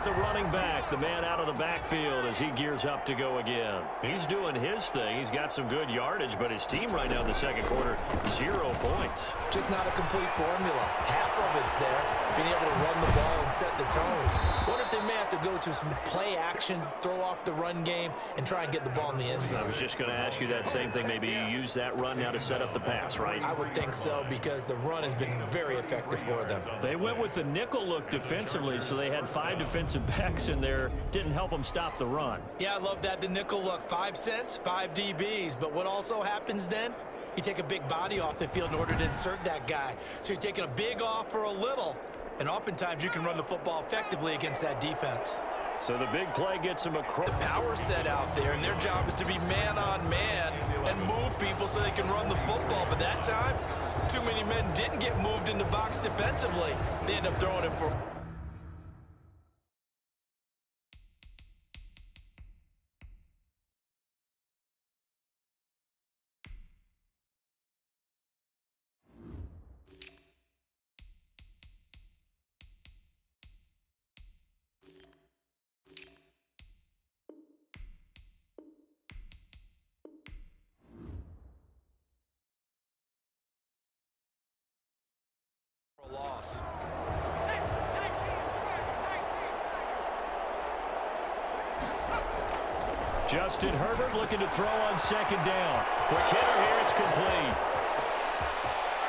get the running back, the man out of the backfield as he gears up to go again. He's doing his thing. He's got some good yardage, but his team right now in the second quarter, 0 points. Just not a complete formula. Half of it's there, being able to run the ball and set the tone. What if they may have to go to some play action, throw off the run game, and try and get the ball in the end zone? I was just going to ask you that same thing. Maybe you use that run now to set up the pass, right? I would think so, because the run has been very effective for them. They went with the nickel look defensively, so they had 5 defensive backs in there. Didn't help them stop the run. Yeah, I love that. The nickel look, 5 cents, 5 DBs. But what also happens then? You take a big body off the field in order to insert that guy. So you're taking a big off for a little. And oftentimes you can run the football effectively against that defense. So the big play gets them across. The power set out there, and their job is to be man-on-man and move people so they can run the football. But that time, too many men didn't get moved in the box defensively. They end up throwing him for... loss. Justin Herbert looking to throw on second down. Quick hitter here, it's complete.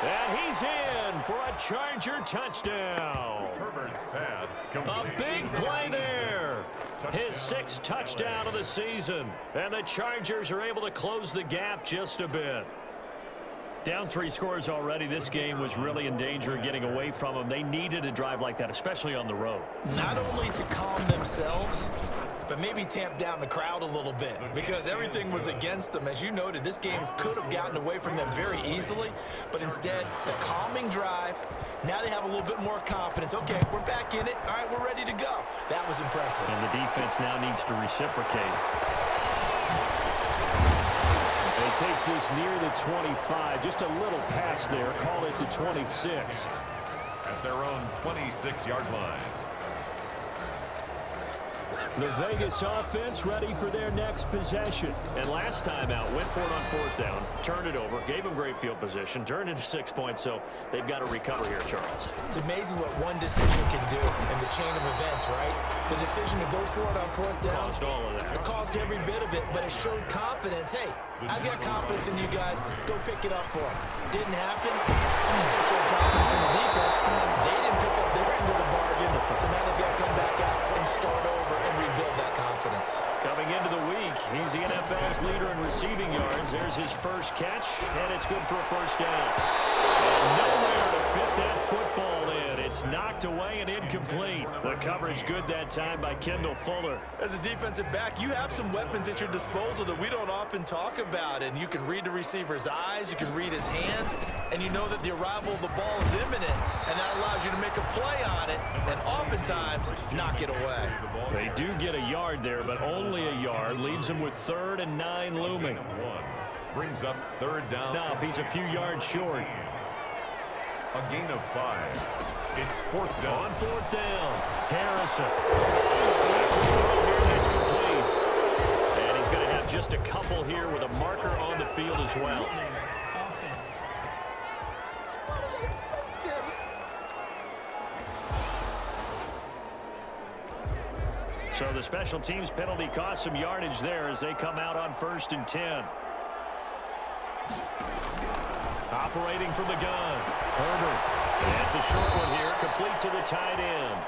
And he's in for a Charger touchdown. Herbert's pass complete. A big play there. His 6th touchdown of the season. And the Chargers are able to close the gap just a bit. Down 3 scores already. This game was really in danger of getting away from them. They needed a drive like that, especially on the road. Not only to calm themselves, but maybe tamp down the crowd a little bit, because everything was against them. As you noted, this game could have gotten away from them very easily, but instead, the calming drive, now they have a little bit more confidence. Okay, we're back in it. All right, we're ready to go. That was impressive. And the defense now needs to reciprocate. He takes this near the 25. Just a little pass there. Call it the 26. At their own 26-yard line. The Vegas offense ready for their next possession. And last time out, went for it on 4th down, turned it over, gave them great field position, turned into 6 points, so they've got to recover here, Charles. It's amazing what one decision can do in the chain of events, right? The decision to go for it on 4th down. Caused all of that. It caused every bit of it, but it showed confidence. Hey, I've got confidence in you guys. Go pick it up for them. Didn't happen. Also showed confidence in the defense. They didn't pick up their end of the bargain, so now they've got to come back out and start over and rebuild that confidence. Coming into the week, he's the NFL's leader in receiving yards. There's his first catch, and it's good for a 1st down. And nowhere to fit that football in. It's knocked away and incomplete. The coverage good that time by Kendall Fuller. As a defensive back, you have some weapons at your disposal that we don't often talk about, and you can read the receiver's eyes, you can read his hands, and you know that the arrival of the ball is imminent, and that allows you to make a play on it, and oftentimes knock it away. They do get a yard there, but only a yard. Leaves them with 3rd and 9 looming. Brings up 3rd down. Now, if he's a few yards short. A gain of 5. It's 4th down. On 4th down, Harrison. That's complete. And he's going to have just a couple here with a marker on the field as well. So the special teams penalty cost some yardage there as they come out on 1st and 10. Operating from the gun, Herbert. That's a short one here, complete to the tight end.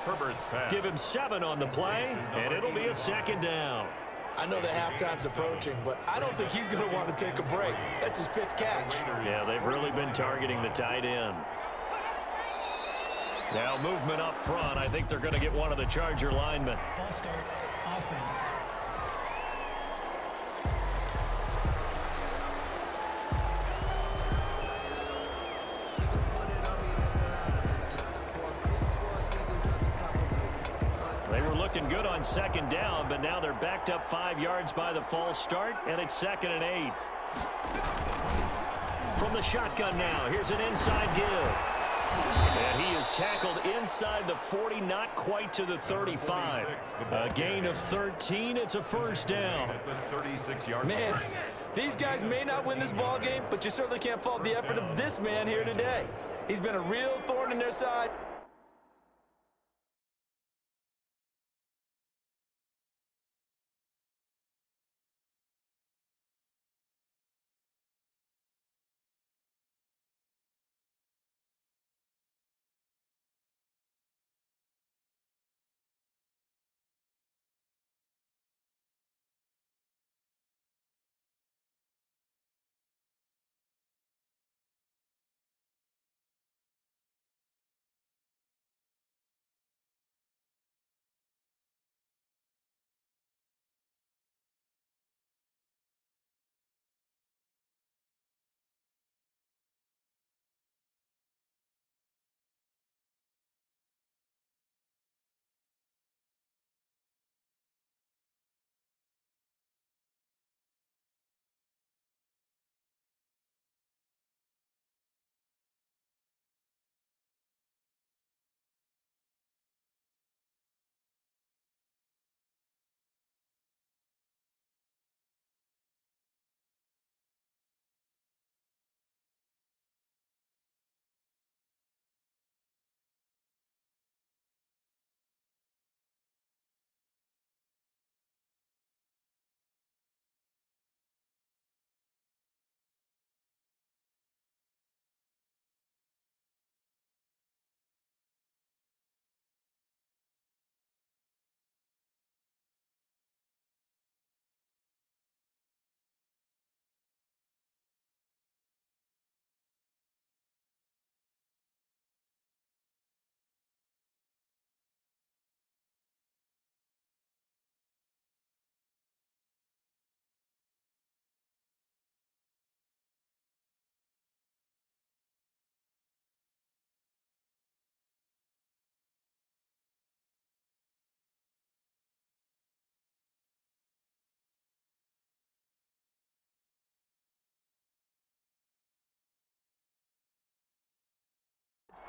Herbert's pass. Give him 7 on the play, and it'll be a 2nd down. I know that halftime's approaching, but I don't think he's going to want to take a break. That's his 5th catch. Yeah, they've really been targeting the tight end. Now movement up front. I think they're going to get one of the Charger linemen. Ball start, offense. They were looking good on 2nd down, but now they're backed up 5 yards by the false start, and it's 2nd and 8. From the shotgun now, here's an inside give. And he is tackled inside. inside the 40, not quite to the 35. A gain of 13. It's a first down. Man, these guys may not win this ball game, but you certainly can't fault the effort of this man here today. He's been a real thorn in their side.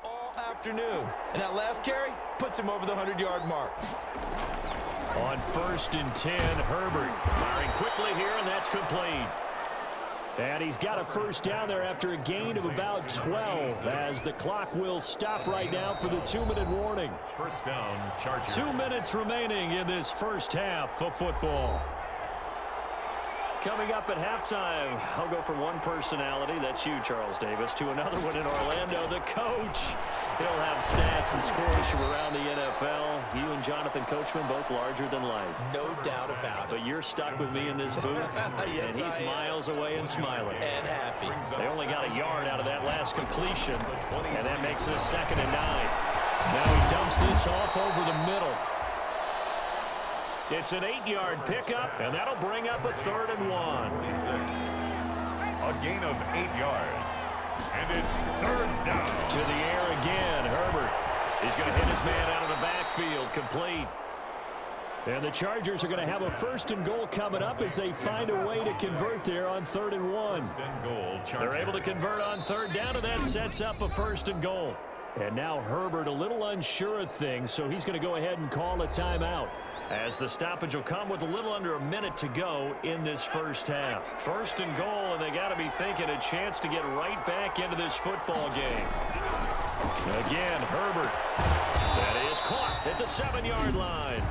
All afternoon, and that last carry puts him over the 100-yard mark. On 1st and 10, Herbert firing quickly here, and that's complete. And he's got a first down there after a gain of about 12, as the clock will stop right now for the 2-minute warning. First down, Chargers. 2 minutes remaining in this first half of football. Coming up at halftime, I'll go from one personality, that's you, Charles Davis, to another one in Orlando, the coach. He'll have stats and scores from around the NFL. You and Jonathan Coachman, both larger than life. No doubt about it. But you're stuck with me in this booth, Yes, and he's miles away and smiling. And happy. They only got a yard out of that last completion, and that makes this 2nd and 9. Now he dumps this off over the middle. It's an 8-yard pickup, and that'll bring up a 3rd and 1. 26. A gain of 8 yards. And it's 3rd down. To the air again, Herbert. He's going to hit his man out of the backfield, complete. And the Chargers are going to have a 1st and goal coming up as they find a way to convert there on 3rd and 1. They're able to convert on 3rd down, and that sets up a 1st and goal. And now Herbert a little unsure of things, so he's going to go ahead and call a timeout, as the stoppage will come with a little under a minute to go in this first half. 1st and goal, and they got to be thinking a chance to get right back into this football game. Again, Herbert. That is caught at the 7-yard line.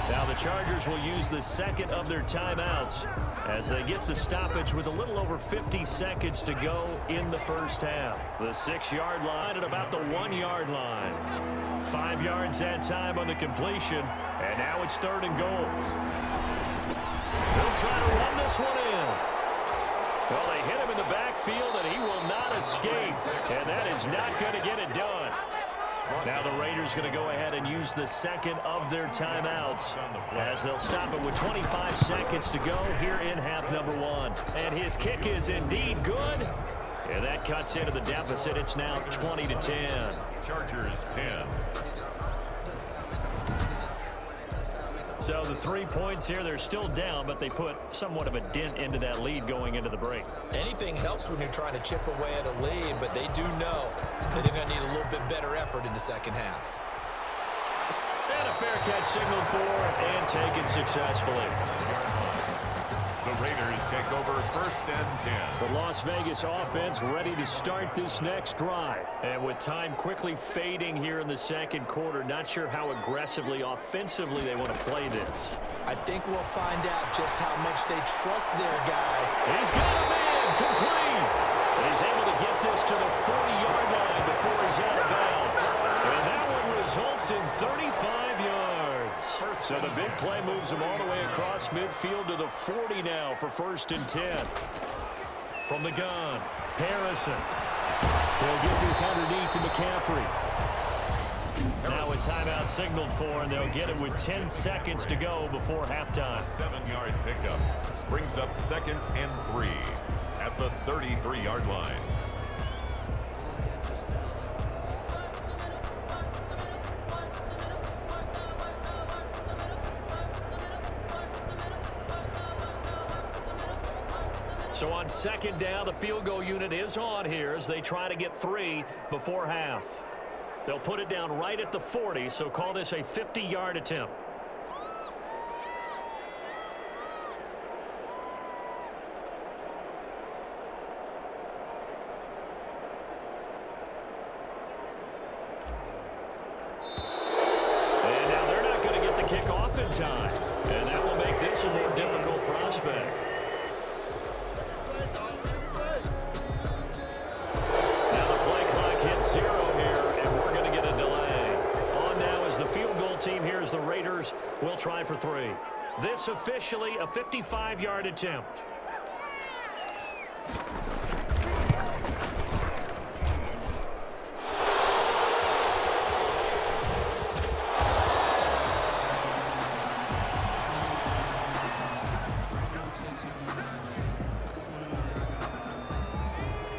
Now the Chargers will use the 2nd of their timeouts as they get the stoppage with a little over 50 seconds to go in the first half. The 6-yard line at about the 1-yard line. 5 yards that time on the completion, and now it's 3rd and goal. They'll try to run this one in. Well, they hit him in the backfield, and he will not escape, and that is not going to get it done. Now the Raiders going to go ahead and use the 2nd of their timeouts as they'll stop it with 25 seconds to go here in half number 1. And his kick is indeed good, and that cuts into the deficit. It's now 20-10. Chargers 10. So the 3 points here, they're still down, but they put somewhat of a dent into that lead going into the break. Anything helps when you're trying to chip away at a lead, but they do know that they're going to need a little bit better effort in the second half. And a fair catch signaled for and taken successfully. The Raiders take over 1st and 10. The Las Vegas offense ready to start this next drive. And with time quickly fading here in the second quarter, not sure how aggressively, offensively they want to play this. I think we'll find out just how much they trust their guys. He's got a man complete. And he's able to get this to the 40-yard line before he's out of bounds. And that one results in 35 yards. So the big play moves him all the way across midfield to the 40 now for 1st and 10. From the gun, Harrison. He'll get this underneath to McCaffrey. Now a timeout signaled for, and they'll get it with 10 seconds to go before halftime. 7-yard pickup brings up 2nd and 3 at the 33-yard line. So on 2nd down, the field goal unit is on here as they try to get 3 before half. They'll put it down right at the 40, so call this a 50-yard attempt. And now they're not going to get the kickoff in time. And that will make this a more difficult prospect. Team here as the Raiders will try for 3. This officially a 55-yard attempt.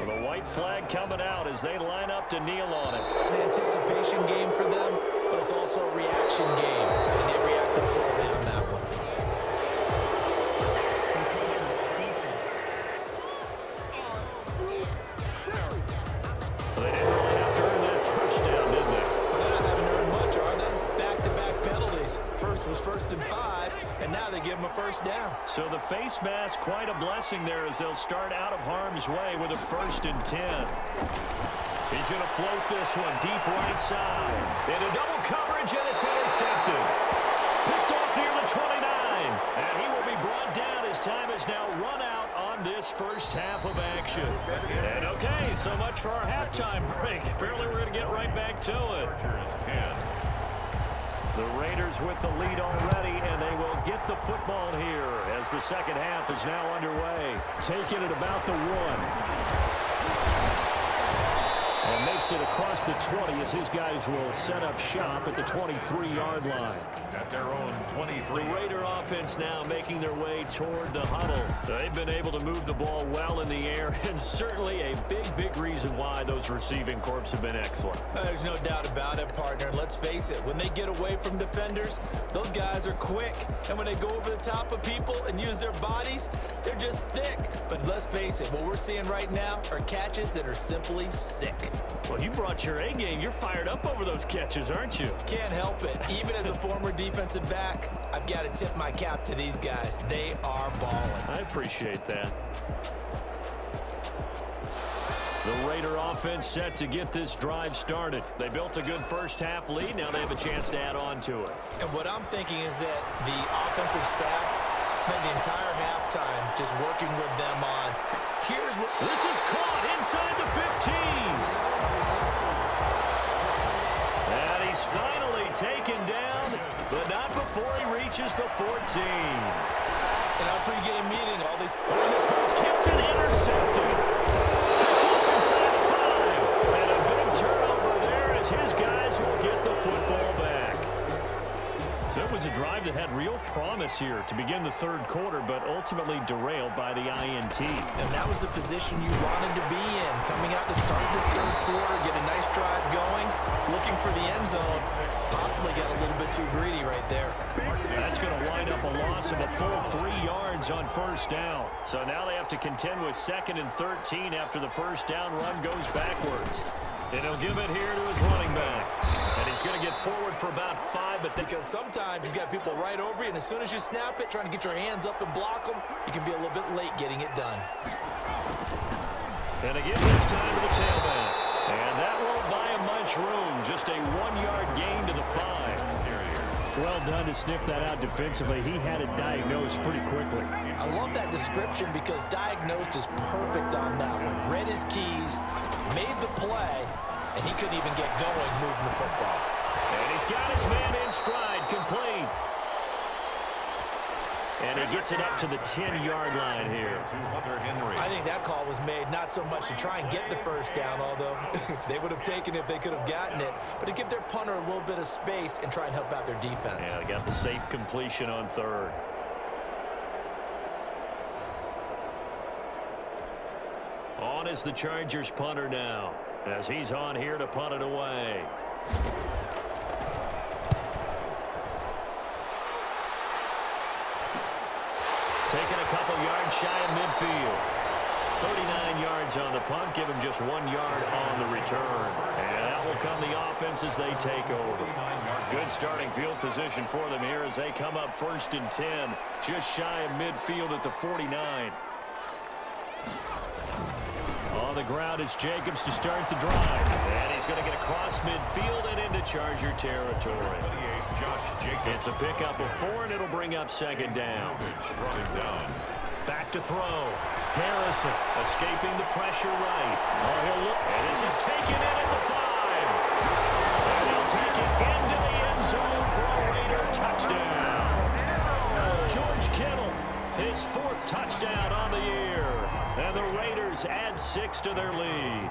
The white flag coming out as they line up to kneel on it. An anticipation game for them, but it's also a reaction game, and they reacted poorly on that one. Encroachment, defense. Well, they didn't really have to earn that 1st down, did they? Well, they're not having to earn much, are they? Back-to-back penalties. First was 1st and 5, and now they give them a 1st down. So the face mask, quite a blessing there as they'll start out of harm's way with a 1st and 10. He's going to float this one deep right side. Into double coverage, and it's intercepted. Picked off near the 29. And he will be brought down as time is now run out on this 1st half of action. And okay, so much for our halftime break. Apparently we're going to get right back to it. Chargers 10. The Raiders with the lead already, and they will get the football here as the second half is now underway. Taking it about the 1. And makes it across the 20 as his guys will set up shop at the 23-yard line. At their own 23. The Raider offense now making their way toward the huddle. They've been able to move the ball well in the air, and certainly a big reason why those receiving corps have been excellent. There's no doubt about it, partner. Let's face it, when they get away from defenders, those guys are quick. And when they go over the top of people and use their bodies, they're just thick. But let's face it, what we're seeing right now are catches that are simply sick. Well, you brought your A game. You're fired up over those catches, aren't you? Can't help it. Even as a former defensive back, I've got to tip my cap to these guys. They are balling. I appreciate that. The Raider offense set to get this drive started. They built a good 1st half lead. Now they have a chance to add on to it. And what I'm thinking is that the offensive staff spent the entire halftime just working with them on, here's what... This is caught inside the 15. And he's finally taken down, but not before he reaches the 14. In our pregame meeting, all they... And this ball's tipped and intercepted. Picked off inside the 5. And a big turnover there as his guys will get the football back. So it was a drive that had real promise here to begin the third quarter, but ultimately derailed by the INT. And that was the position you wanted to be in. Coming out to start this third quarter, get a nice drive going, looking for the end zone. Possibly got a little bit too greedy right there. That's going to wind up a loss of a full 3 yards on first down. So now they have to contend with 2nd and 13 after the first down run goes backwards. And he'll give it here to his running back. And he's going to get forward for about 5. Because sometimes you've got people right over you, and as soon as you snap it, trying to get your hands up and block them, you can be a little bit late getting it done. And again this time to the tailback. And that won't buy him much room. Just a 1-yard gain to the 5. Well done to sniff that out defensively. He had it diagnosed pretty quickly. I love that description because diagnosed is perfect on that one. Read his keys, made the play, and he couldn't even get going moving the football. And he's got his man in stride, complete. And he gets it up to the 10-yard line here. I think that call was made not so much to try and get the first down, although they would have taken it if they could have gotten it, but to give their punter a little bit of space and try and help out their defense. Yeah, they got the safe completion on third. On is the Chargers punter now, as he's on here to punt it away. Taking a couple yards shy of midfield. 39 yards on the punt, give him just 1 yard on the return. And out will come the offense as they take over. Good starting field position for them here as they come up 1st and 10, just shy of midfield at the 49. On the ground, it's Jacobs to start the drive. And he's going to get across midfield and into Charger territory. It's a pickup of 4, and it'll bring up 2nd down. Back to throw. Harrison escaping the pressure right. Oh, he'll look. And this is taken in at the 5. And he'll take it into the end zone for a Raider touchdown. George Kittle, his 4th touchdown on the year. And the Raiders add 6 to their lead.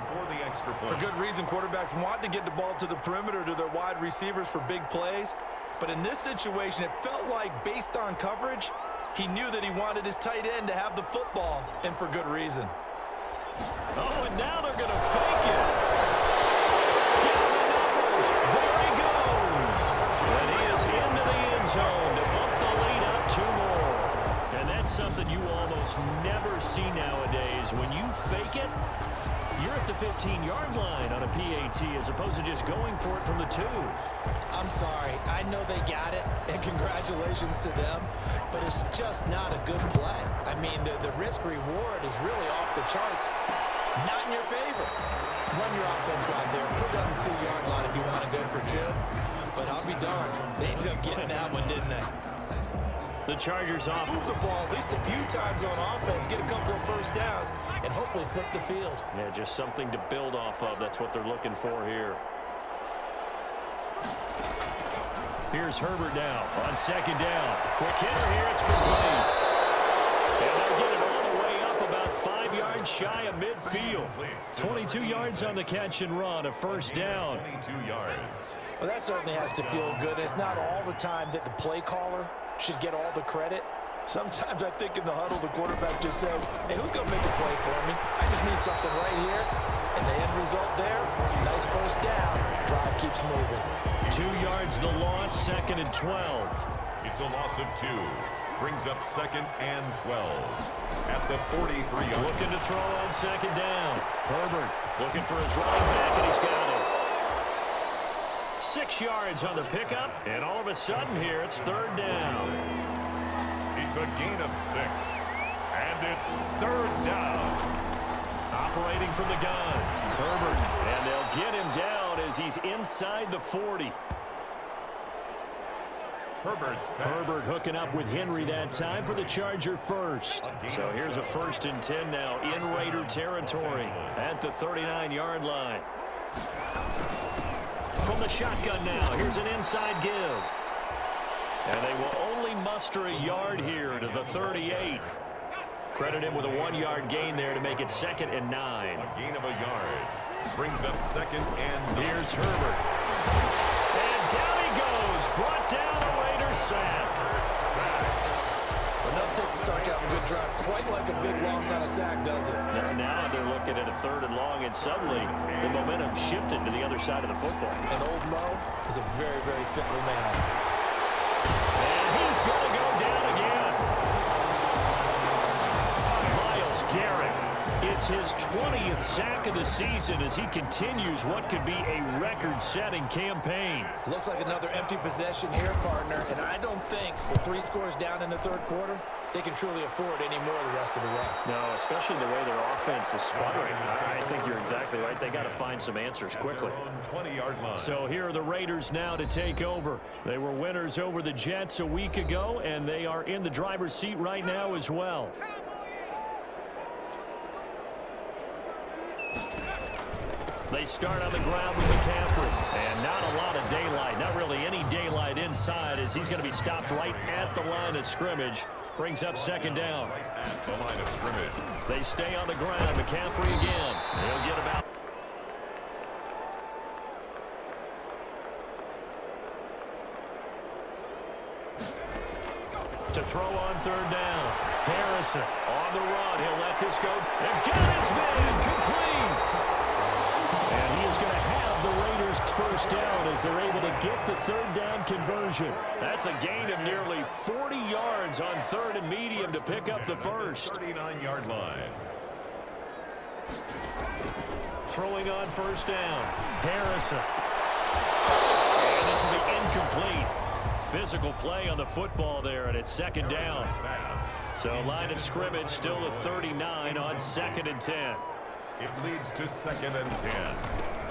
For good reason, quarterbacks want to get the ball to the perimeter to their wide receivers for big plays. But in this situation, it felt like, based on coverage, he knew that he wanted his tight end to have the football, and for good reason. Oh, and now they're going to fake it. Down the numbers. There he goes. And he is into the end zone to bump the lead up 2 more. And that's something you almost never see nowadays. When you fake it, you're at the 15-yard line on a PAT as opposed to just going for it from the 2. I'm sorry. I know they got it, and congratulations to them, but it's just not a good play. I mean, the risk-reward is really off the charts. Not in your favor. Run your offense out there. Put it on the 2-yard line if you want to go for 2. But I'll be darned. They ended up getting that one, didn't they? The Chargers off. Move the ball at least a few times on offense, get a couple of first downs, and hopefully flip the field. Yeah, just something to build off of. That's what they're looking for here. Here's Herbert now on 2nd down. Quick hitter here, it's complete. And they'll get it all the way up about 5 yards shy of midfield. 22 yards on the catch and run, a first down. 22 yards. Well, that certainly has to feel good. It's not all the time that the play caller should get all the credit. Sometimes I think in the huddle, the quarterback just says, hey, who's going to make a play for me? I just need something right here. And the end result there, nice first down. Drive keeps moving. 2 yards the loss, 2nd and 12. It's a loss of 2. Brings up 2nd and 12. At the 43-yard. Looking to throw on 2nd down. Herbert looking for his running back, and he's got it. 6 yards on the pickup, and all of a sudden here, it's 3rd down. It's a gain of 6. And it's 3rd down. Operating from the gun. Herbert, and they'll get him down as he's inside the 40. Herbert hooking up with Henry that time for the Charger first. So here's a 1st and 10 now in Raider territory at the 39-yard line. From the shotgun now, here's an inside give. And they will only muster a yard here to the 38. Credit him with a 1-yard gain there to make it 2nd and 9. A gain of a yard. Brings up 2nd and 9. Here's Herbert. And down he goes. Brought down the Raiders second and a third and long, and suddenly the momentum shifted to the other side of the football. And old Mo is a very, very fickle man. And he's going to go down again. Myles Garrett. It's his 20th sack of the season as he continues what could be a record-setting campaign. Looks like another empty possession here, partner, and I don't think with 3 scores down in the third quarter, they can truly afford any more the rest of the way. No, especially the way their offense is sputtering. I think you're exactly right. They got to find some answers quickly. 20-yard line. So here are the Raiders now to take over. They were winners over the Jets a week ago, and they are in the driver's seat right now as well. They start on the ground with McCaffrey. And not a lot of daylight. Not really any daylight inside as he's going to be stopped right at the line of scrimmage. Brings up second down. At the line of scrimmage. They stay on the ground. McCaffrey again. He'll get about. To throw on third down. Harrison on the run. He'll let this go. And got his man complete. And he is going to have the Raiders first down as they're able to get the third down conversion. That's a gain of nearly 40 yards on third and medium to pick up the first. 39-yard line. Throwing on first down. Harrison. And this will be incomplete. Physical play on the football there, and it's second down. So line of scrimmage still a 39 on second and 10. It leads to second and 10.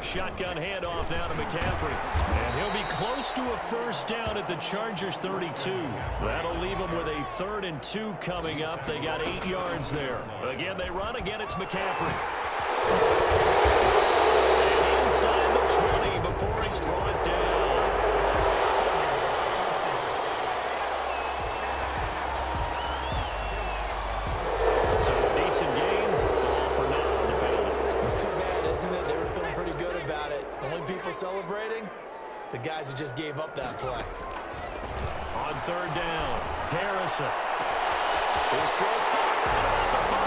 Shotgun handoff now to McCaffrey. And he'll be close to a first down at the Chargers 32. That'll leave them with a 3rd and 2 coming up. They got 8 yards there. Again, they run. Again, it's McCaffrey. And inside the 20 before he's brought down. So a decent game, all for naught on the penalty. It's too bad, isn't it? They were feeling pretty good about it. The only people celebrating, the guys who just gave up that play. On third down, Harrison. His throw caught at about the 5.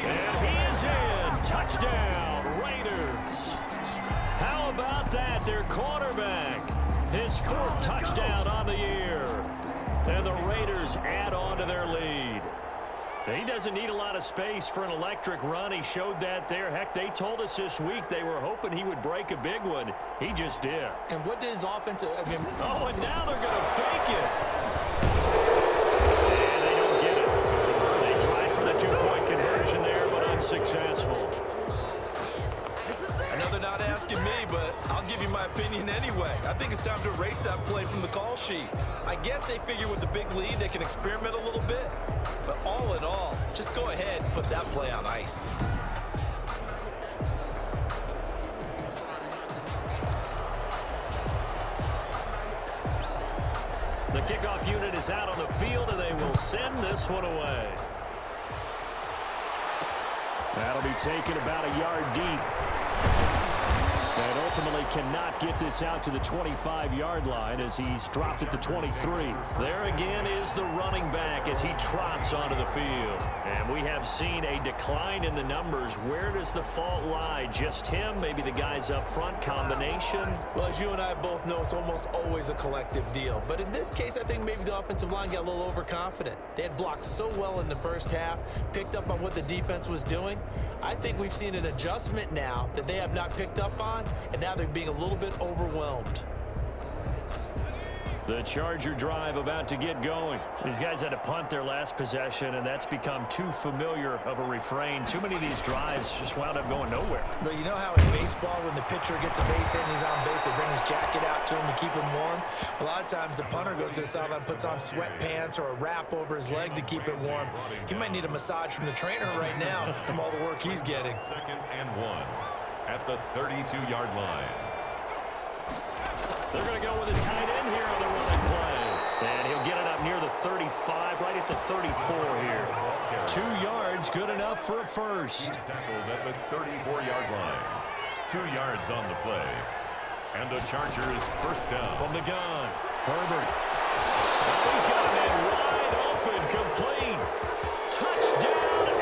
And he is in. Touchdown, Raiders. How about that? Their quarterback. His 4th touchdown on the year. And the Raiders add on to their lead. He doesn't need a lot of space for an electric run. He showed that there. Heck, they told us this week they were hoping he would break a big one. He just did. And what did his offensive... Oh, and now they're going to fake it. And they don't get it. They tried for the 2-point conversion there, but unsuccessful. I know they're not asking me, but I'll give you my opinion anyway. I think it's time to erase that play from the call sheet. I guess they figure with the big lead they can experiment a little bit. But all in all, just go ahead and put that play on ice. The kickoff unit is out on the field, and they will send this one away. That'll be taken about a yard deep. And ultimately cannot get this out to the 25-yard line as he's dropped at the 23. There again is the running back as he trots onto the field. And we have seen a decline in the numbers. Where does the fault lie? Just him? Maybe the guys up front? Combination? Well, as you and I both know, it's almost always a collective deal. But in this case, I think maybe the offensive line got a little overconfident. They had blocked so well in the first half, picked up on what the defense was doing. I think we've seen an adjustment now that they have not picked up on, and now they're being a little bit overwhelmed. The Charger drive about to get going. These guys had to punt their last possession, and that's become too familiar of a refrain. Too many of these drives just wound up going nowhere. But you know how in baseball, when the pitcher gets a base hit and he's on base, they bring his jacket out to him to keep him warm? A lot of times the punter goes to the sideline, puts on sweatpants or a wrap over his leg to keep it warm. He might need a massage from the trainer right now from all the work he's getting. 2nd and 1 at the 32-yard line. They're going to go with a tight end here on the running play. And he'll get it up near the 35, right at the 34 here. 2 yards, good enough for a first. He's tackled at the 34-yard line. 2 yards on the play. And the Chargers first down. From the gun, Herbert. Oh, he's got a man wide open, complete. Touchdown,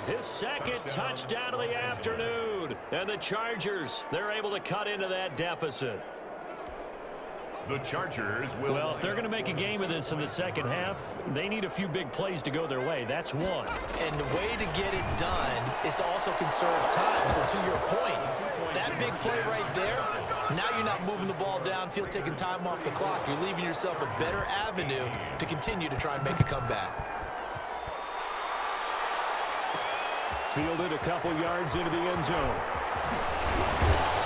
His second touchdown of the afternoon. And the Chargers, they're able to cut into that deficit. The Chargers will... Well, if they're going to make a game of this in the second half, they need a few big plays to go their way. That's one. And the way to get it done is to also conserve time. So to your point, that big play right there, now you're not moving the ball downfield, taking time off the clock. You're leaving yourself a better avenue to continue to try and make a comeback. Fielded a couple yards into the end zone.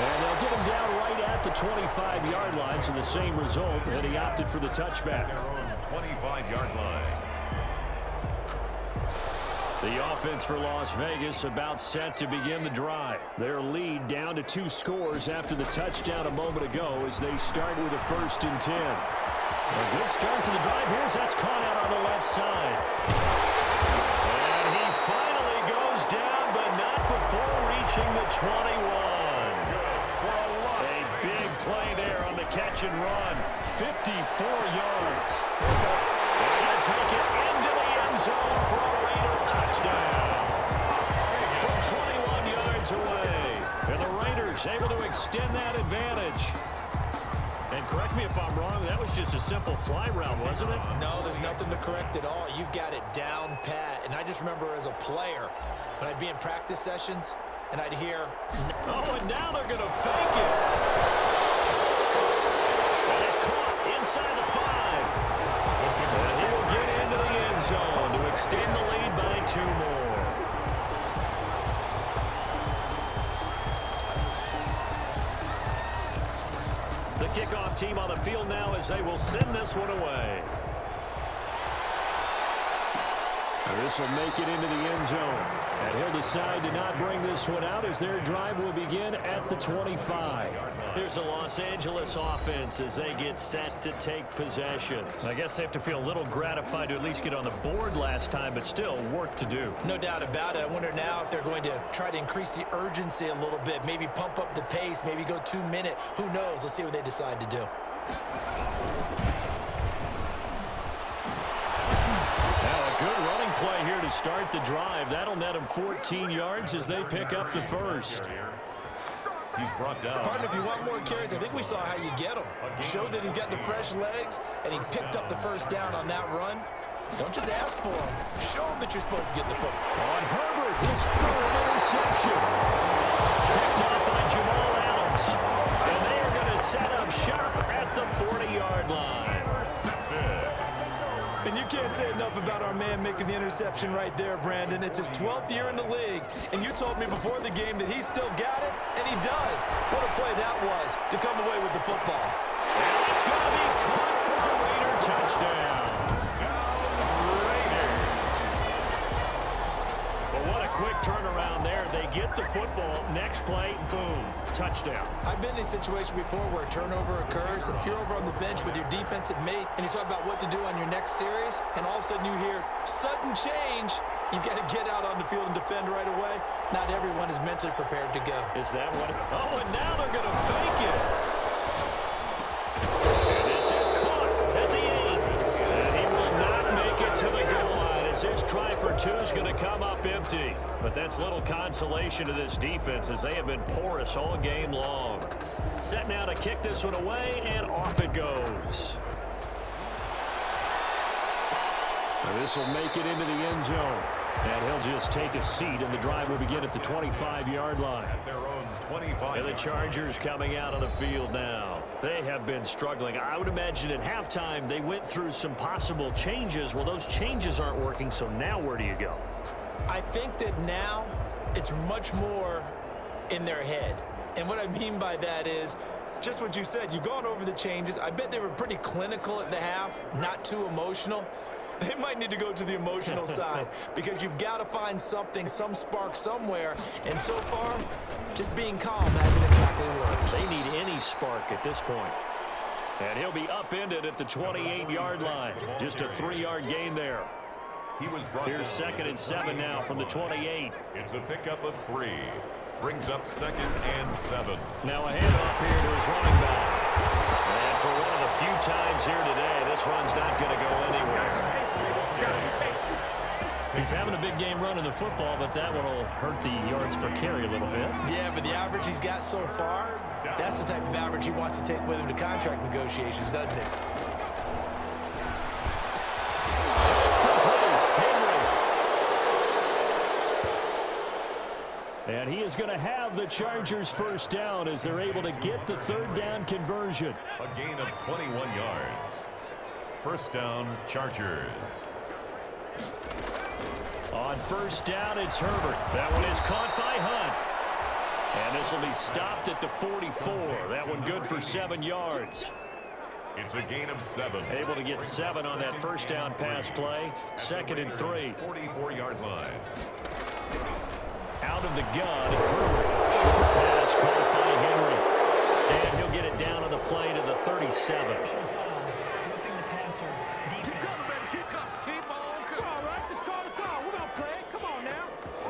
And they'll get him down right at the 25-yard line, so the same result, and he opted for the touchback. Their own 25-yard line. The offense for Las Vegas about set to begin the drive. Their lead down to 2 scores after the touchdown a moment ago as they start with a 1st and 10. A good start to the drive here as that's caught out on the left side. And he finally goes down, but not before reaching the 21. A big play there on the catch and run. 54 yards. They're going to take it into the end zone for a Raider touchdown. From 21 yards away. And the Raiders able to extend that advantage. And correct me if I'm wrong, that was just a simple fly route, wasn't it? No, there's nothing to correct at all. You've got it down pat. And I just remember as a player, when I'd be in practice sessions, and I'd hear... Oh, and now they're going to fake it. And it's caught inside the 5. And he will get into the end zone to extend the lead by 2 more. The kickoff team on the field now as they will send this one away. And this will make it into the end zone. And he'll decide to not bring this one out as their drive will begin at the 25. Here's the Los Angeles offense as they get set to take possession. I guess they have to feel a little gratified to at least get on the board last time, but still work to do. No doubt about it. I wonder now if they're going to try to increase the urgency a little bit, maybe pump up the pace, maybe go 2-minute. Who knows? Let's see what they decide to do. Good running play here to start the drive. That'll net him 14 yards as they pick up the first. He's brought down. Partner, if you want more carries, I think we saw how you get him. Showed that he's got the fresh legs, and he picked up the first down on that run. Don't just ask for him. Show him that you're supposed to get the football. On Herbert, his 3rd interception. Picked up by Jamal Adams. And they are going to set up sharp at the 40-yard line. And you can't say enough about our man making the interception right there, Brandon. It's his 12th year in the league, and you told me before the game that he still got it, and he does. What a play that was to come away with the football. And it's going to be caught for a Raider touchdown. Well, what a quick turnaround there. They get the football. Next play, boom, touchdown. I've been in a situation before where a turnover occurs, and if you're over on the bench with your defensive mate and you talk about what to do on your next series, and all of a sudden you hear sudden change, you've got to get out on the field and defend right away. Not everyone is mentally prepared to go. Is that what? Oh, and now they're going to fake it. And this is caught at the 8. And he will not make it to the goal line as his try for 2 is going to come up empty. But that's little consolation to this defense as they have been porous all game long. Set now to kick this one away, and off it goes. And this will make it into the end zone. And he'll just take a seat, and the drive will begin at the 25-yard line. At their own 25. And the Chargers coming out on the field now. They have been struggling. I would imagine at halftime they went through some possible changes. Well, those changes aren't working, so now where do you go? I think that now it's much more in their head. And what I mean by that is just what you said. You've gone over the changes. I bet they were pretty clinical at the half, not too emotional. They might need to go to the emotional side because you've got to find something, some spark somewhere. And so far, just being calm hasn't exactly worked. They need any spark at this point. And he'll be upended at the 28-yard line. Just a 3-yard gain there. He was brought Here's down. 2nd and 7 now from the 28. It's a pickup of 3. Brings up 2nd and 7. Now a handoff here to his running back. And for one of the few times here today, this run's not going to go anywhere. He's having a big game running the football, but that one will hurt the yards per carry a little bit. Yeah, but the average he's got so far, that's the type of average he wants to take with him to contract negotiations, doesn't it? It's complete. Henry. And he is going to have the Chargers first down as they're able to get the third down conversion. A gain of 21 yards. First down, Chargers. On first down, it's Herbert. That one is caught by Hunt. And this will be stopped at the 44. That one good for 7 yards. It's a gain of 7. Able to get 7 on that first down pass play. 2nd and 3. 44-yard line. Out of the gun, Herbert. Short pass caught by Henry. And he'll get it down on the play to the 37. Roughing the passer. Defense.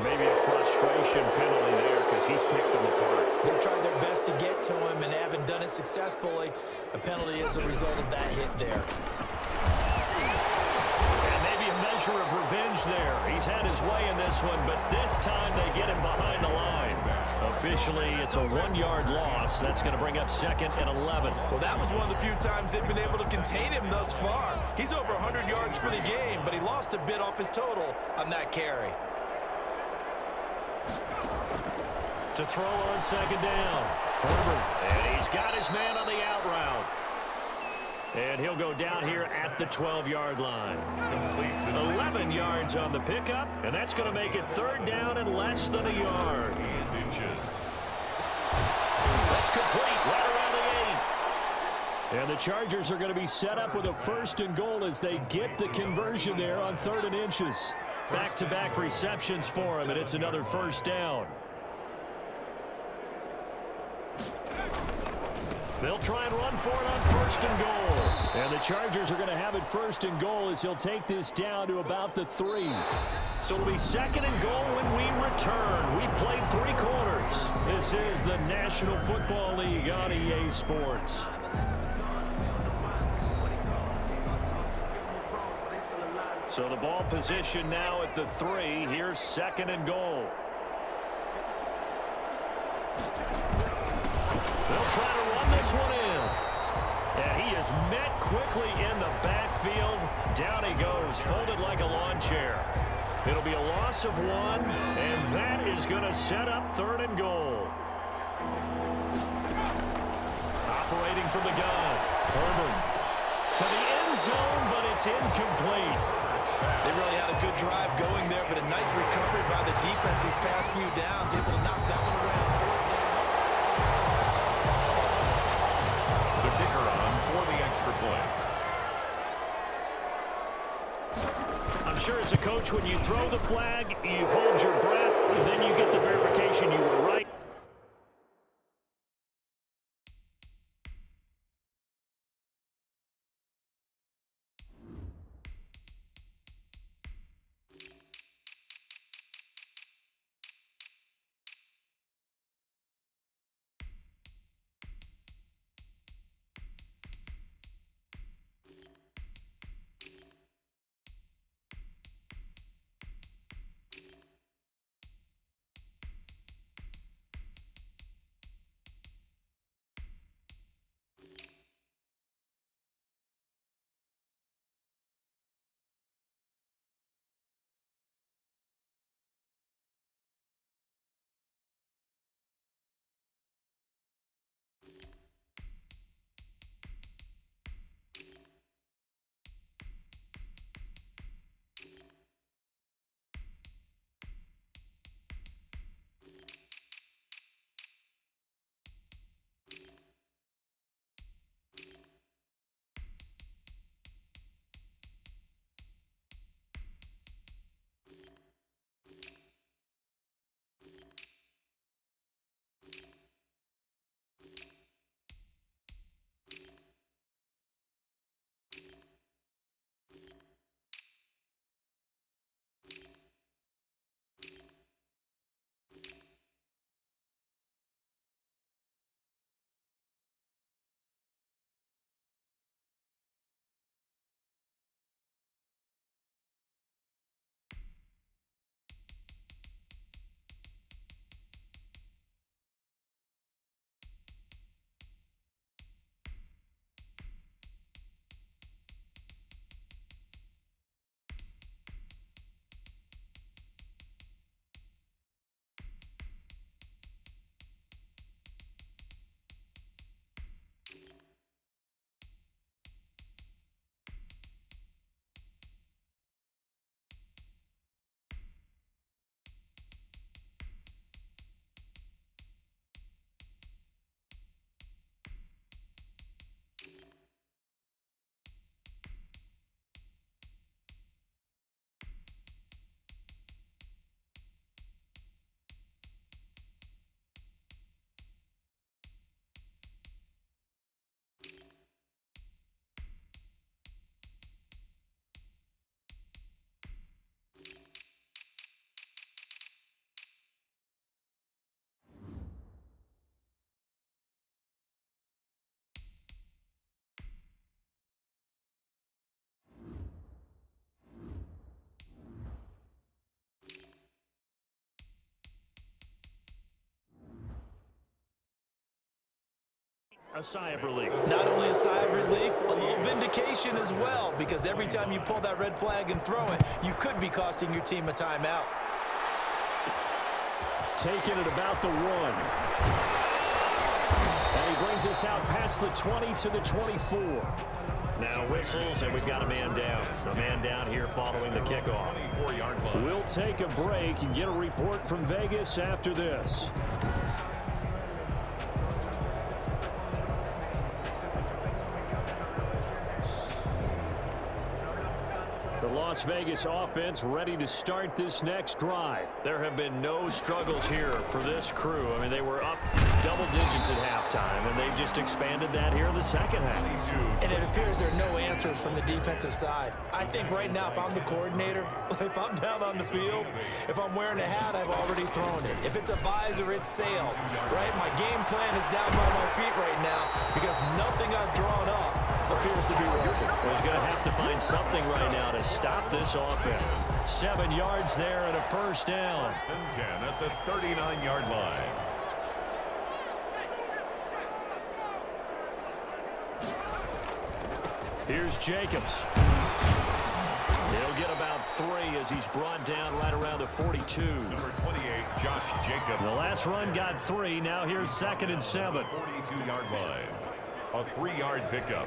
Maybe a frustration penalty there because he's picked them apart. They've tried their best to get to him and haven't done it successfully. A penalty as a result of that hit there. And maybe a measure of revenge there. He's had his way in this one, but this time they get him behind the line. Officially, it's a 1-yard loss. That's going to bring up 2nd and 11. Well, that was one of the few times they've been able to contain him thus far. He's over 100 yards for the game, but he lost a bit off his total on that carry. To throw on 2nd down. Herbert. And he's got his man on the out route. And he'll go down here at the 12-yard line. 11 yards on the pickup, and that's going to make it 3rd down and less than a yard. That's complete right around the 8. And the Chargers are going to be set up with a 1st and goal as they get the conversion there on 3rd and inches. Back-to-back receptions for him, and it's another 1st down. They'll try and run for it on 1st and goal. And the Chargers are going to have it 1st and goal as he'll take this down to about the 3. So it'll be 2nd and goal when we return. We've played 3 quarters. This is the National Football League on EA Sports. So the ball position now at the 3. Here's 2nd and goal. They'll try to run this one in. And he is met quickly in the backfield. Down he goes, folded like a lawn chair. It'll be a loss of 1, and that is going to set up 3rd and goal. Operating from the gun. Herbert to the end zone, but it's incomplete. They really had a good drive going there, but a nice recovery by the defense these past few downs, able to knock that one away. The kicker on for the extra point. I'm sure as a coach, when you throw the flag, you hold your breath, then you get the verification you were right. A sigh of relief. Not only a sigh of relief, a little vindication as well, because every time you pull that red flag and throw it, you could be costing your team a timeout. Taking it about the 1. And he brings us out past the 20 to the 24. Now whistles, and we've got a man down. A man down here following the kickoff. We'll take a break and get a report from Vegas after this. The Las Vegas offense ready to start this next drive. There have been no struggles here for this crew. I mean, they were up double digits at halftime, and they just expanded that here in the second half. And it appears there are no answers from the defensive side. I think right now, if I'm the coordinator, if I'm down on the field, if I'm wearing a hat, I've already thrown it. If it's a visor, it's sailed, right? My game plan is down by my feet right now because nothing I've drawn up appears to be working. Well, he's going to have to find something right now to stop this offense. 7 yards there and a first down. 10 at the 39-yard line. Here's Jacobs. He'll get about 3 as he's brought down right around the 42. Number 28, Josh Jacobs. The last run got 3. Now here's 2nd and 7. 42-yard line. A 3-yard pickup.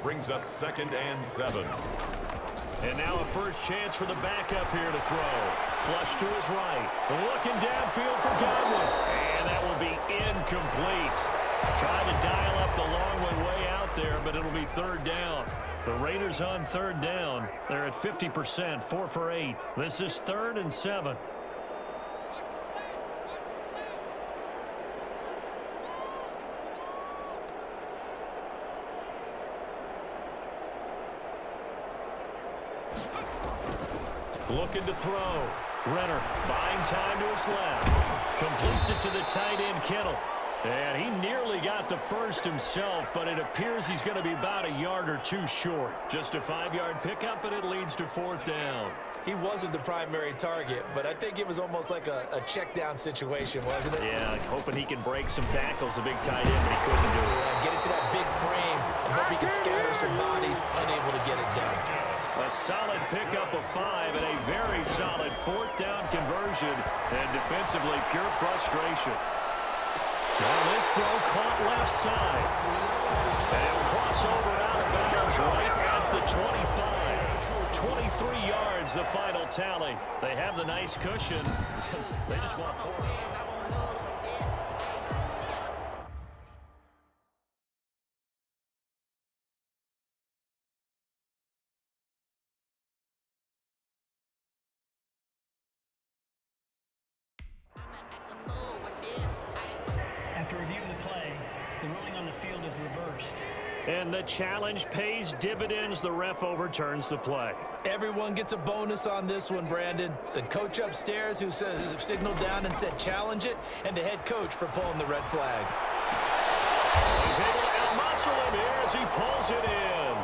Brings up 2nd and 7. And now a first chance for the backup here to throw. Flush to his right. Looking downfield for Godwin. And that will be incomplete. Trying to dial up the long one way out there, but it'll be 3rd down. The Raiders on 3rd down. They're at 50%, 4 for 8. This is 3rd and 7. Looking to throw. Renner buying time to his left. Completes it to the tight end, Kittle. And he nearly got the first himself, but it appears he's going to be about a yard or 2 short. Just a 5-yard pickup, and it leads to 4th down. He wasn't the primary target, but I think it was almost like a check down situation, wasn't it? Yeah, hoping he can break some tackles, a big tight end, but he couldn't do it. Yeah, get it to that big frame and hope he can scatter some bodies, unable to get it done. A solid pickup of 5 and a very solid 4th down conversion, and defensively pure frustration. Now this throw caught left side. And it'll cross over out of bounds right at the 25. 23 yards, the final tally. They have the nice cushion. They just want to pour it. After review of the play, the ruling on the field is reversed. And the challenge pays dividends. The ref overturns the play. Everyone gets a bonus on this one, Brandon. The coach upstairs who signaled down and said challenge it, and the head coach for pulling the red flag. He's able to outmuscle him here as he pulls it in.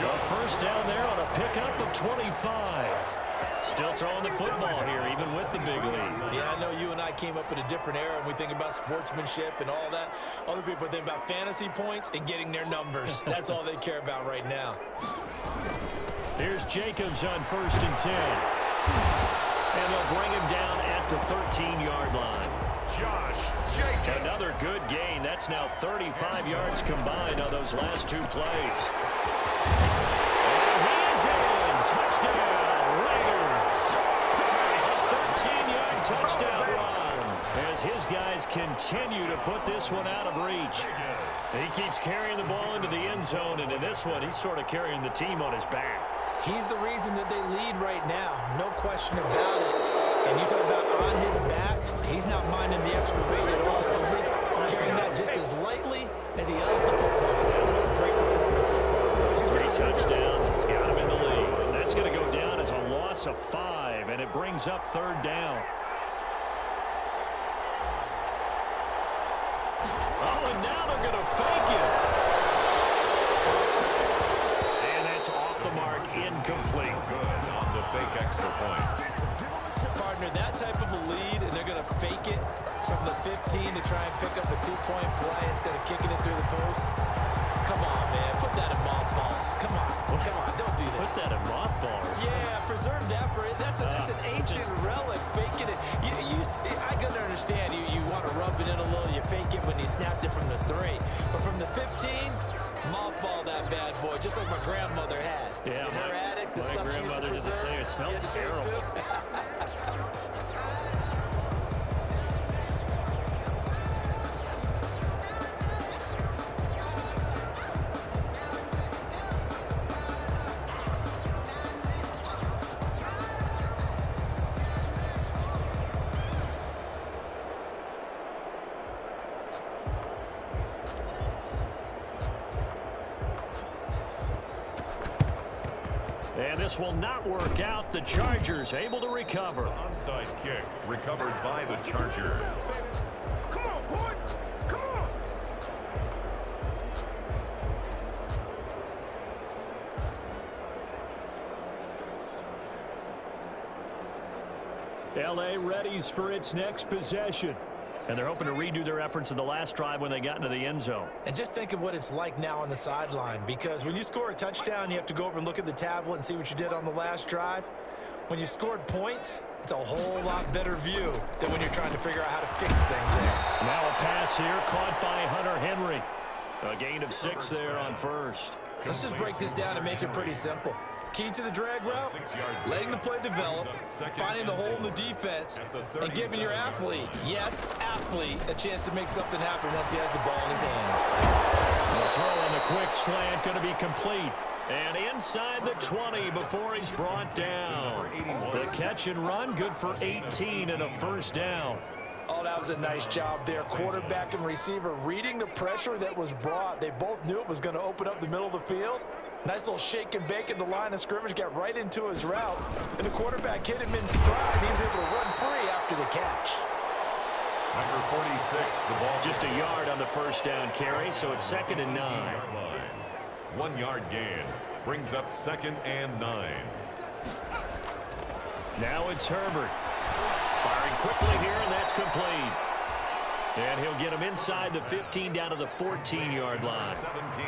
A first down there on a pickup of 25. Still throwing the football here, even with the big lead. Yeah, I know you and I came up in a different era, and we think about sportsmanship and all that. Other people think about fantasy points and getting their numbers. That's all they care about right now. Here's Jacobs on 1st and 10. And they'll bring him down at the 13-yard line. Josh Jacobs. Another good gain. That's now 35 yards combined on those last 2 plays. And he is in. Touchdown. A 13-yard touchdown run as his guys continue to put this one out of reach. He keeps carrying the ball into the end zone, and in this one, he's sort of carrying the team on his back. He's the reason that they lead right now, no question about it. And you talk about on his back, he's not minding the extra weight at all, is he? Carrying that just as lightly as he does the football. Great performance so far. Those 3 touchdowns, he's got him in the lead. And that's going to go down as a loss of 5, and it brings up 3rd down. Oh, and now they're going to fake it. And that's off the mark, incomplete. Good on the fake extra point. Partner, that type of a lead, and they're going to fake it. from the 15 to try and pick up a 2-point play instead of kicking it through the post. Come on, man. Put that in mothballs. Come on. Don't do that. Put that in mothballs. Yeah, preserve that for it. That's an ancient relic. Faking it. I can understand. You want to rub it in a little. You fake it when you snapped it from the 3. But from the 15, mothball that bad boy, just like my grandmother had. Yeah, in her attic, the my stuff she used to grandmother did the preserve. same. It smelled terrible. Too? And this will not work out. The Chargers able to recover. Onside kick recovered by the Chargers. Come on, boy. Come on. L.A. readies for its next possession. And they're hoping to redo their efforts in the last drive when they got into the end zone. And just think of what it's like now on the sideline, because when you score a touchdown, you have to go over and look at the tablet and see what you did on the last drive. When you scored points, it's a whole lot better view than when you're trying to figure out how to fix things there. Now a pass here caught by Hunter Henry. A gain of 6 there on first. Let's just break this down and make it pretty simple. Key to the drag route, letting the play develop, finding the hole in the defense, and giving your athlete, yes, athlete, a chance to make something happen once he has the ball in his hands. The throw on the quick slant going to be complete. And inside the 20 before he's brought down. The catch and run, good for 18 and a first down. Oh, that was a nice job there. Quarterback and receiver reading the pressure that was brought. They both knew it was going to open up the middle of the field. Nice little shake and bake in the line of scrimmage, got right into his route, and the quarterback hit him in stride. He was able to run free after the catch. Number 46, the ball. Just a yard on the first down carry, so it's 2nd and 9. 1 yard gain brings up 2nd and 9. Now it's Herbert. Firing quickly here, and that's complete. And he'll get him inside the 15 down to the 14-yard line. 17.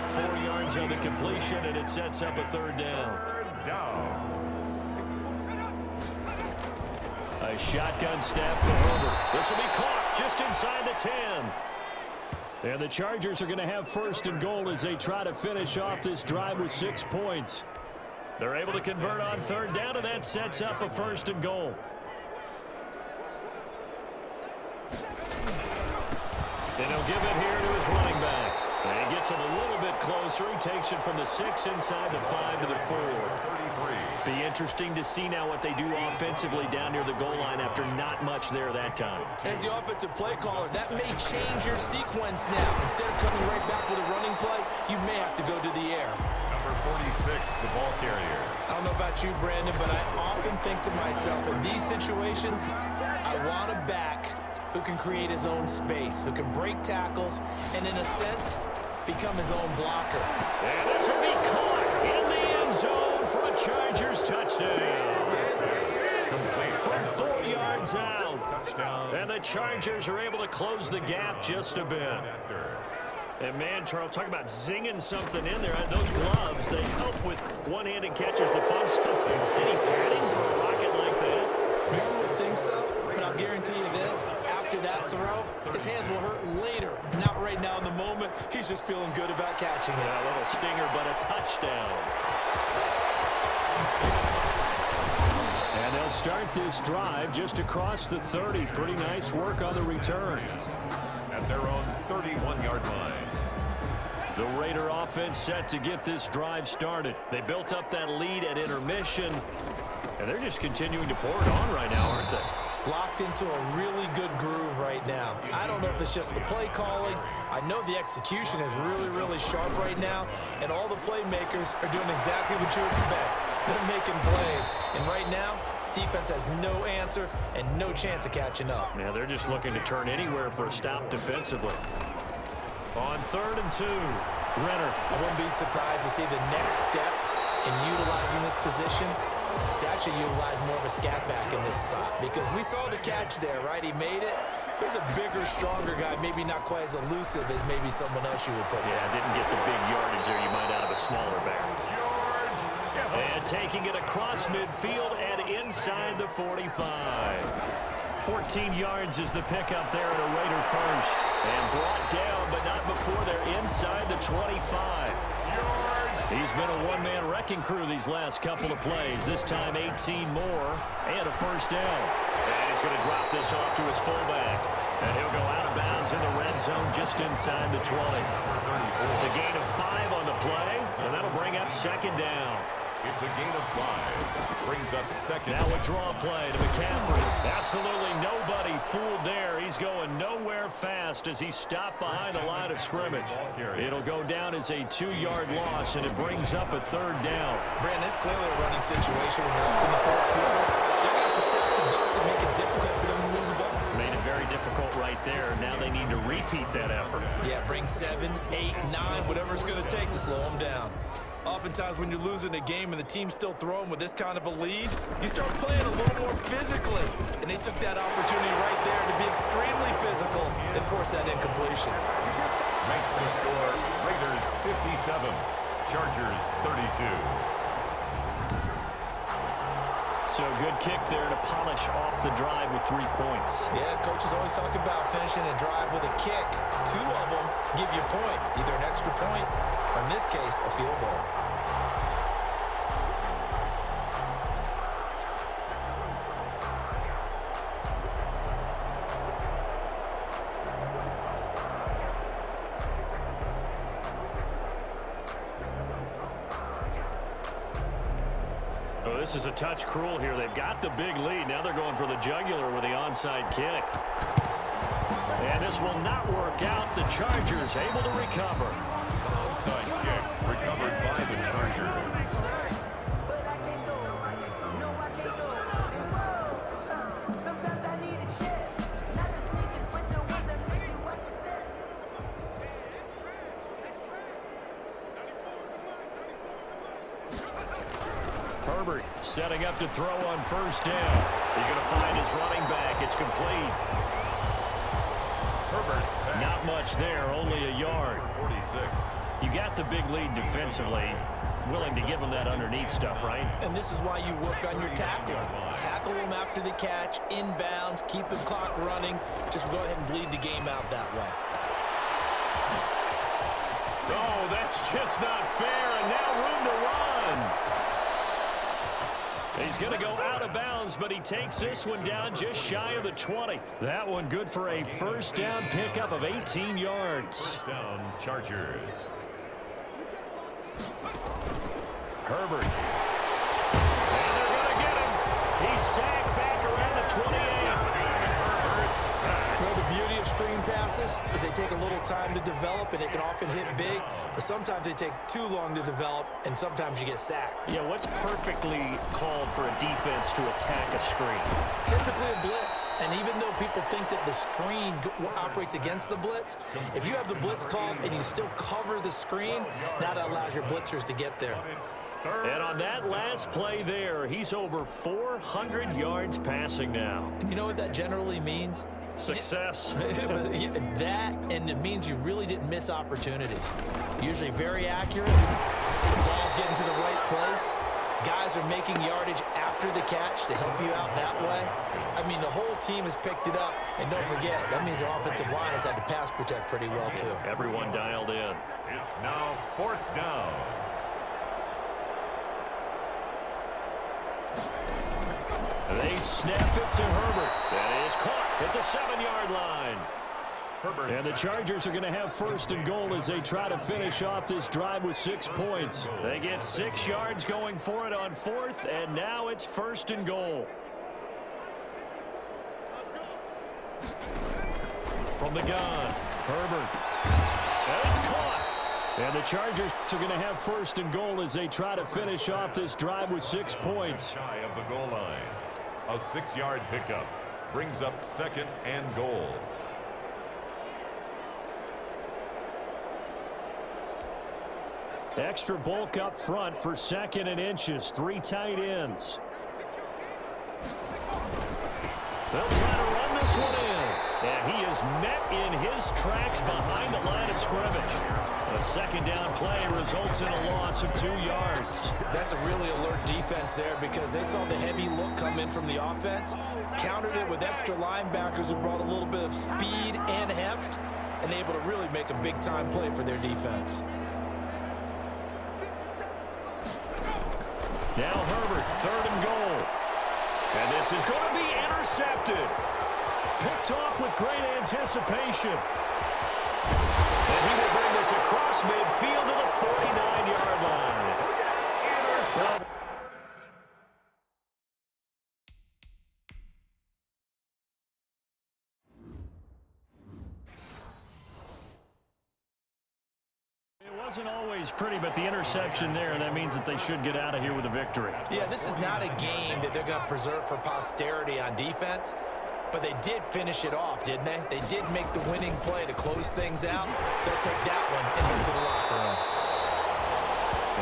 4 yards on the completion, and it sets up a 3rd down. Third down. A shotgun snap for Herbert. This will be caught just inside the 10. And the Chargers are going to have 1st and goal as they try to finish off this drive with 6 points. They're able to convert on 3rd down, and that sets up a 1st and goal. And he'll give it here to his running back. And he gets it a little bit closer. He takes it from the 6 inside the 5 to the 4. 33. Be interesting to see now what they do offensively down near the goal line after not much there that time. As the offensive play caller, that may change your sequence now. Instead of coming right back with a running play, you may have to go to the air. Number 46, the ball carrier. I don't know about you, Brandon, but I often think to myself, in these situations, I want a back who can create his own space, who can break tackles, and in a sense, become his own blocker. And this will be caught in the end zone for a Chargers touchdown. From 4 yards out. Touchdown. And the Chargers are able to close the gap just a bit. And man, Charles, talk about zinging something in there. Those gloves, they help with one-handed catches, the fun stuff. Any padding for a rocket like that? One would think so, but I'll guarantee you this. After that throw, his hands will hurt later. Not right now in the moment. He's just feeling good about catching it. Yeah, a little stinger, but a touchdown. And they'll start this drive just across the 30. Pretty nice work on the return. At their own 31-yard line. The Raider offense set to get this drive started. They built up that lead at intermission, and they're just continuing to pour it on right now, aren't they? Locked into a really good groove right now. I don't know if it's just the play calling. I know the execution is really, really sharp right now, and all the playmakers are doing exactly what you expect. They're making plays, and right now, defense has no answer and no chance of catching up. Yeah, they're just looking to turn anywhere for a stop defensively. On 3rd and 2, Renner. I wouldn't be surprised to see the next step in utilizing this position He's actually utilized more of a scat back in this spot because we saw the catch there, right? He made it. There's a bigger, stronger guy, maybe not quite as elusive as maybe someone else you would put there. Yeah, didn't get the big yardage there you might out of a smaller back. And taking it across midfield and inside the 45. 14 yards is the pickup there at a Raider first. And brought down, but not before they're inside the 25. He's been a one-man wrecking crew these last couple of plays. This time 18 more and a first down. And he's going to drop this off to his fullback. And he'll go out of bounds in the red zone just inside the 20. It's a gain of 5 on the play, and that'll bring up second down. It's a gain of 5. Brings up second. Now a draw play to McCaffrey. Absolutely nobody fooled there. He's going nowhere fast as he stopped behind the line of scrimmage. It'll go down as a 2-yard loss, and it brings up a third down. Brandon, it's clearly a running situation when you're up in the fourth quarter. They're going to have to stack the box and make it difficult for them to move the ball. Made it very difficult right there. Now they need to repeat that effort. Yeah, bring 7, 8, 9, whatever it's going to take to slow them down. Oftentimes when you're losing a game and the team's still throwing with this kind of a lead, you start playing a little more physically. And they took that opportunity right there to be extremely physical and force that incompletion. Makes the score Raiders 57, Chargers 32. So good kick there to polish off the drive with 3 points. Yeah, coaches always talk about finishing a drive with a kick. 2 of them give you points, either an extra point or in this case, a field goal. Oh, this is a touch cruel here. They've got the big lead. Now they're going for the jugular with the onside kick. And this will not work out. The Chargers able to recover. Onside kick recovered by the Chargers. Herbert setting up to throw on first down. He's going to find his running back. It's complete. Herbert's pass. Not much there, only a yard. 46. You got the big lead defensively. Willing to give them that underneath stuff, right? And this is why you work on your tackling. Tackle them after the catch, inbounds, keep the clock running. Just go ahead and bleed the game out that way. Oh, that's just not fair, and now room to run. He's going to go out of bounds, but he takes this one down just shy of the 20. That one good for a first down pickup of 18 yards. First down, Chargers. Herbert. And they're going to get him. He's sacked back around the 28. Well, the beauty of screen passes is they take a little time to develop, and it can often hit big, but sometimes they take too long to develop, and sometimes you get sacked. Yeah, what's perfectly called for a defense to attack a screen? Typically a blitz, and even though people think that the screen operates against the blitz, if you have the blitz called and you still cover the screen, now that allows your blitzers to get there. And on that last play there, he's over 400 yards passing now. You know what that generally means? Success. That, and it means you really didn't miss opportunities. Usually very accurate. The ball's getting to the right place. Guys are making yardage after the catch to help you out that way. I mean, the whole team has picked it up. And don't forget, that means the offensive line has had to pass protect pretty well, too. Everyone dialed in. It's now 4th down. They snap it to Herbert. That is caught at the 7-yard line. Herbert. And the Chargers are going to have first and goal as they try to finish off this drive with 6 points. They get 6 yards going for it on 4th, and now it's first and goal. From the gun, Herbert. And it's caught. And the Chargers are going to have first and goal as they try to finish off this drive with 6 points. Shy of the goal line. A 6-yard pickup brings up 2nd and goal. Extra bulk up front for 2nd and inches. 3 tight ends. They'll try to run this one in. And he is met in his tracks behind the line of scrimmage. A 2nd down play results in a loss of 2 yards. That's a really alert defense there because they saw the heavy look come in from the offense, countered it with extra linebackers who brought a little bit of speed and heft, and able to really make a big-time play for their defense. Now Herbert, 3rd and goal. And this is going to be intercepted. Picked off with great anticipation. And he will bring this across midfield to the 49-yard line. It wasn't always pretty, but the interception there, that means that they should get out of here with a victory. Yeah, this is not a game that they're going to preserve for posterity on defense. But they did finish it off, didn't they? They did make the winning play to close things out. They'll take that one and head to the locker room.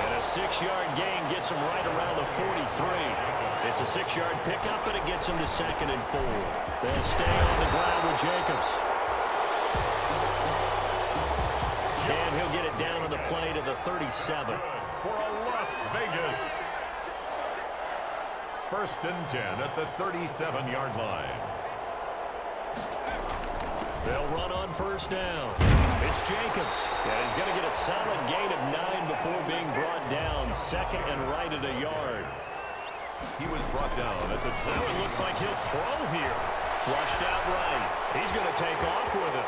And a 6-yard gain gets them right around the 43. It's a 6-yard pickup, and it gets them to 2nd and 4. They'll stay on the ground with Jacobs. And he'll get it down on the play to the 37. For a Las Vegas. 1st and 10 at the 37-yard line. They'll run on 1st down. It's Jacobs. Yeah, he's going to get a solid gain of 9 before being brought down. 2nd and right at a yard. He was brought down at the 20. Now it looks like he'll throw here. Flushed out right. He's going to take off with it.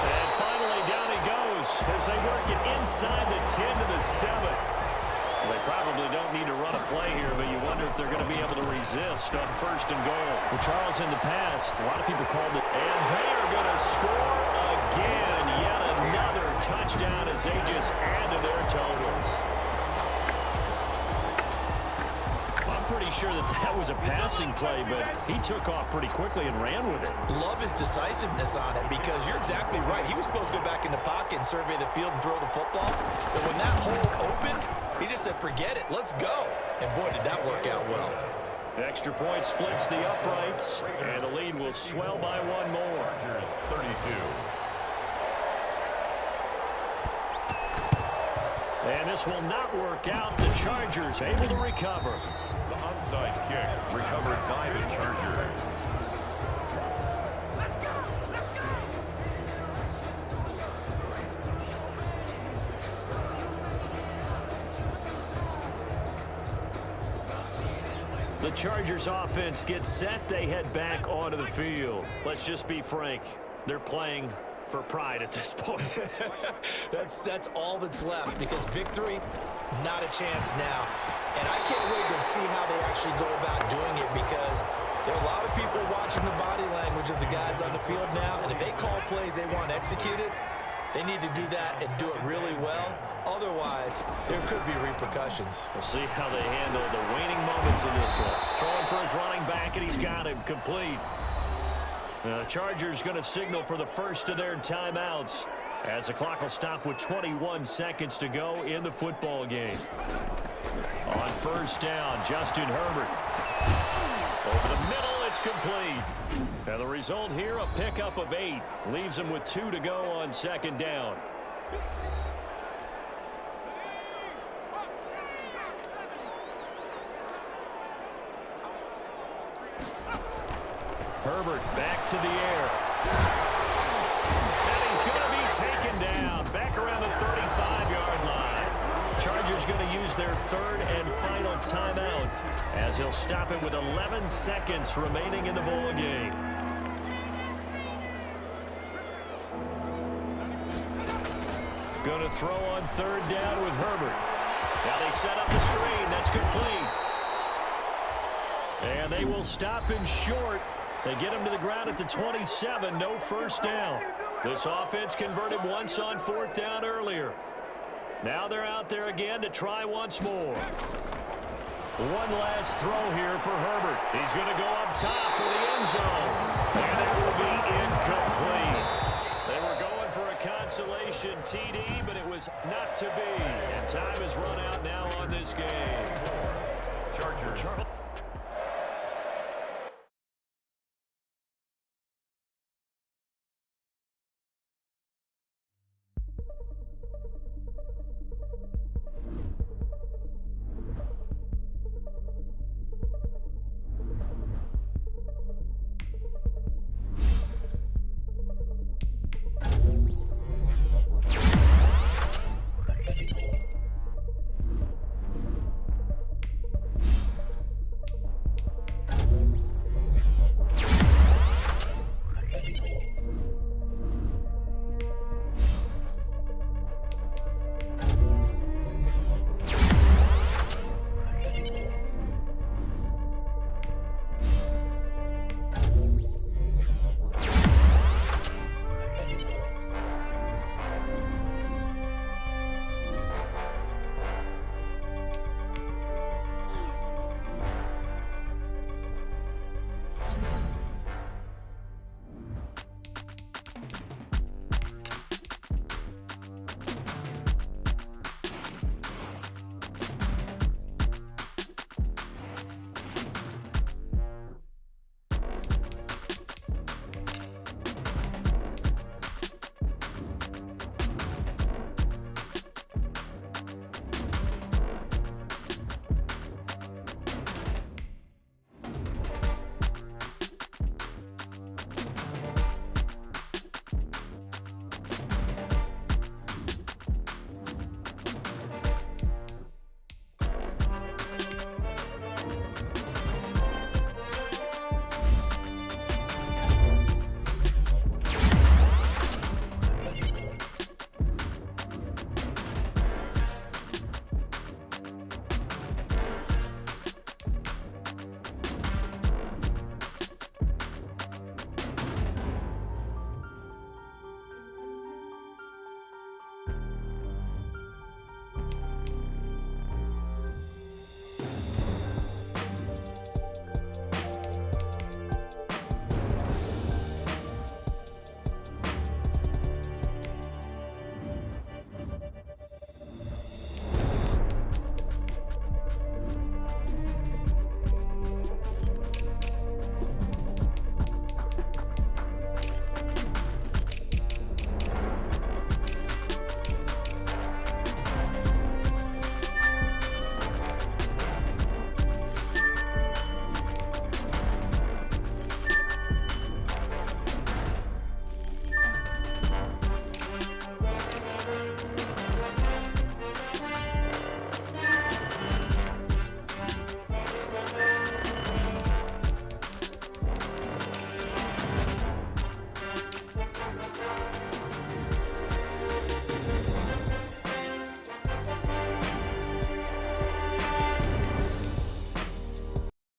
And finally down he goes as they work it inside the 10 to the 7. They probably don't need to run a play here, but you wonder if they're going to be able to resist on 1st and goal. Well, Charles, in the past, a lot of people called it. And they are going to score again. Yet another touchdown as they just add to their totals. I'm pretty sure that was a passing play, but he took off pretty quickly and ran with it. Love his decisiveness on it because you're exactly right. He was supposed to go back in the pocket and survey the field and throw the football. But when that hole opened, he just said, forget it, let's go. And boy, did that work out well. Extra point splits the uprights, and the lead will swell by 1 more. Chargers 32. And this will not work out. The Chargers able to recover. The onside kick recovered by the Chargers. The Chargers offense gets set. They head back onto the field. Let's just be frank. They're playing for pride at this point. That's all that's left because victory, not a chance now. And I can't wait to see how they actually go about doing it because there are a lot of people watching the body language of the guys on the field now. And if they call plays they want executed, they need to do that and do it really well. Otherwise, there could be repercussions. We'll see how they handle the waning moments of this one. Throwing for his running back, and he's got him complete. The Chargers going to signal for the first of their timeouts as the clock will stop with 21 seconds to go in the football game. On 1st down, Justin Herbert. Over the middle, it's complete. And the result here, a pickup of 8. Leaves him with 2 to go on 2nd down. Herbert back to the air. And he's going to be taken down. Back around the 35-yard line. Chargers going to use their 3rd and final timeout as he'll stop it with 11 seconds remaining in the ball game. Going to throw on 3rd down with Herbert. Now they set up the screen. That's complete. And they will stop him short. They get him to the ground at the 27. No 1st down. This offense converted once on 4th down earlier. Now they're out there again to try once more. One last throw here for Herbert. He's going to go up top for the end zone. And it will be incomplete. They were going for a contest. consolation TD, but it was not to be. And time is run out now on this game. Chargers